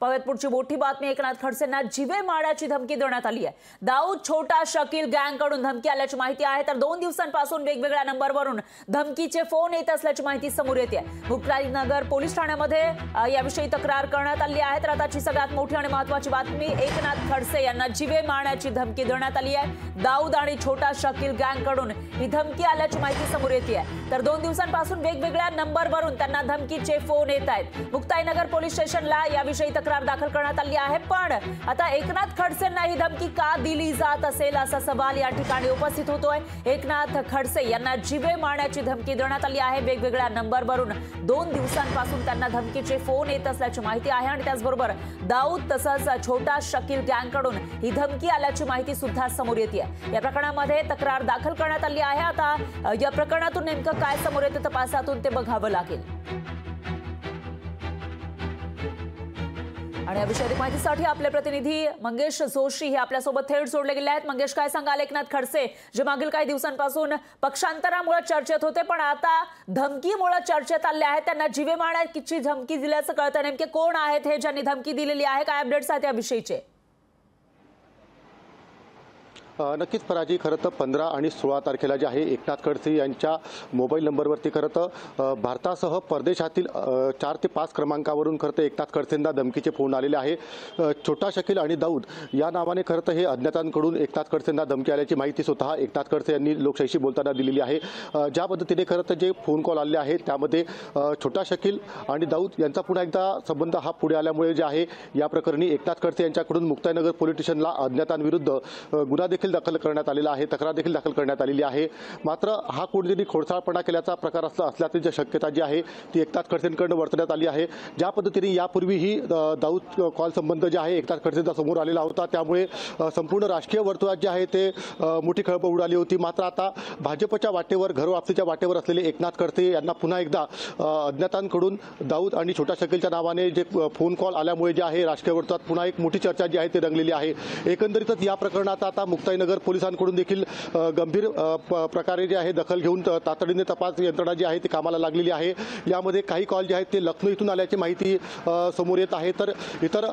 पाहूयात पुढची मोठी बातमी। एकनाथ खडसेंना जीवे मारण्याची धमकी देण्यात आली आहे। दाऊद छोटा शकील गँगकडून धमकी आल्याची माहिती आहे। तर 2 दिवसांपासून वेगवेगळ्या नंबरवरून धमकीचे फोन येत असल्याची माहिती समोर येते आहे। मुक्ताईनगर पोलीस ठाण्यामध्ये याविषयी तक्रार करण्यात आली आहे। तर आताची सगळ्यात मोठी आणि महत्त्वाची बातमी, एकनाथ खडसे यांना जीवे मारण्याची धमकी देण्यात आली आहे। दाऊद आणि छोटा शकील गँगकडून ही धमकी आल्याची माहिती समोर येते आहे। तर 2 दिवसांपासून वेगवेगळ्या नंबरवरून त्यांना धमकीचे फोन येत आहेत। मुक्ताईनगर पोलीस स्टेशनला याविषयी तक्रार दाखल करण्यात आली आहे। पण आता एकनाथ खडसेंना ही धमकी का दिली जात असेल असा सवाल या ठिकाणी उपस्थित होतोय। एकनाथ खडसे यांना जीवे मारण्याची धमकी देण्यात आली आहे। वेगवेगळ्या नंबरवरून 2 दिवसांपासून त्यांना धमकीचे फोन येत असल्याची माहिती आहे आणि त्याचबरोबर दाऊद तसंच छोटा शकील गँगकडून ही धमकी आल्याची माहिती सुद्धा समोर येते आहे। या प्रकरणामध्ये तक्रार दाखल करण्यात आली आहे। आता या प्रकरणातून नेमकं काय समोर येते तपासातून ते बघावं लागेल। आणि याविषयी अधिक माहितीसाठी आपले प्रतिनिधी मंगेश जोशी हे आपल्यासोबत थेट जोडले गेले आहेत। मंगेश, काय सांगाल? एकनाथ खडसे जे मागील काही दिवसांपासून पक्षांतरामुळे चर्चेत होते पण आता धमकीमुळे चर्चेत आले आहेत, त्यांना जीवे मारण्याची धमकी दिल्याचं कळतं। नेमके कोण आहेत हे ज्यांनी धमकी दिलेली आहे? काय अपडेट्स आहेत याविषयीचे? नक्कीच पराजी, खरं तर 15 आणि 16 तारखेला जे आहे एकनाथ खडसे यांच्या मोबाईल नंबरवरती खरं तर भारतासह परदेशातील 4 ते 5 क्रमांकावरून खरं तर एकनाथ खडसेंना धमकीचे फोन आलेले आहे। छोटा शकील आणि दाऊद या नावाने खरं तर हे अज्ञातांकडून एकनाथ खडसेंना धमकी आल्याची माहिती स्वतः एकनाथ खडसे यांनी लोकशाहीशी बोलताना दिलेली आहे। ज्या पद्धतीने खरं तर जे फोन कॉल आले आहेत त्यामध्ये छोटा शकील आणि दाऊद यांचा पुन्हा एकदा संबंध हा पुढे आल्यामुळे जे आहे या प्रकरणी एकनाथ खडसे यांच्याकडून मुक्ताईनगर पोलीस स्टेशनला अज्ञातांविरुद्ध गुन्हा देखील दाखल करण्यात आलेला आहे, तक्रार देखील दाखल करण्यात आलेली आहे। मात्र हा कोणीतरी खोडसाळपणा केल्याचा प्रकार असल्याची शक्यता जी आहे ती एकनाथ खडसेंकडून वर्तवण्यात आली आहे। ज्या पद्धतीने यापूर्वीही दाऊद कॉल संबंध जे आहे एकनाथ खडसेंचा समोर आलेला होता, त्यामुळे संपूर्ण राजकीय वर्तुळात जे आहे ते मोठी खळबळ उडाली होती। मात्र आता भाजपच्या वाटेवर, घरवापसीच्या वाटेवर असलेले एकनाथ खडसे यांना पुन्हा एकदा अज्ञातांकडून दाऊद आणि छोटा शकीलच्या नावाने जे फोन कॉल आल्यामुळे जे आहे राजकीय वर्तुळात पुन्हा एक मोठी चर्चा जी आहे ती रंगलेली आहे। एकंदरीतच या प्रकरणात आता मुक्ताईनगर पोलिसांकडून देखील गंभीर प्रकारे जे आहे दखल घेऊन तातडीने तपास यंत्रणा जी आहे ती कामाला लागलेली आहे। यामध्ये काही कॉल जे आहेत ते लखनौ इथून आल्याची माहिती समोर येत आहे। तर इतर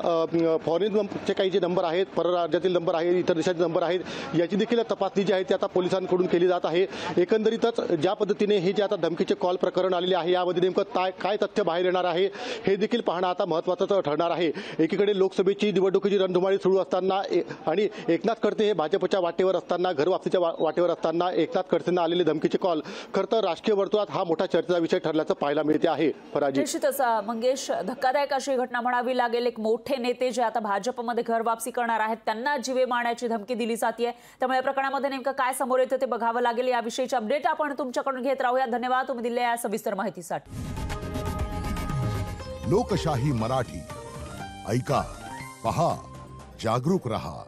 फॉरेनचे काही जे नंबर आहेत, परराज्यातील नंबर आहेत, इतर देशाचे नंबर आहेत, याची देखील तपासणी जी आहे ती आता पोलिसांकडून केली जात आहे। एकंदरीतच ज्या पद्धतीने हे जे आता धमकीचे कॉल प्रकरण आलेले आहे यामध्ये नेमकं काय तथ्य बाहेर येणार आहे हे देखील पाहणं आता महत्त्वाचं ठरणार आहे। एकीकडे लोकसभेची निवडणुकीची रणधुमाळी सुरू असताना आणि एकनाथ खडसे हे भाजपच्या वाटेवर असताना, घरवापसीच्या वाटेवर असताना एकनाथ खडसेंना आलेले धमकीचे कॉल खरं तर राजकीय वर्तुळात हा मोठा चर्चेचा विषय ठरल्याचं पाहायला मिळते आहे। पराजी, निश्चितच मंगेश, धक्कादायक अशी घटना म्हणावी लागेल। एक मोठे नेते जे आता भाजपमध्ये घरवापसी करणार आहेत त्यांना जीवे मारण्याची धमकी दिली जाते। त्यामुळे या प्रकरणामध्ये नेमकं काय समोर येतं ते बघावं लागेल। याविषयीची अपडेट आपण तुमच्याकडून घेत राहूया। धन्यवाद तुम्ही दिलेल्या सविस्तर माहितीसाठी। लोकशाही मराठी ऐका, पहा, जागरूक रहा।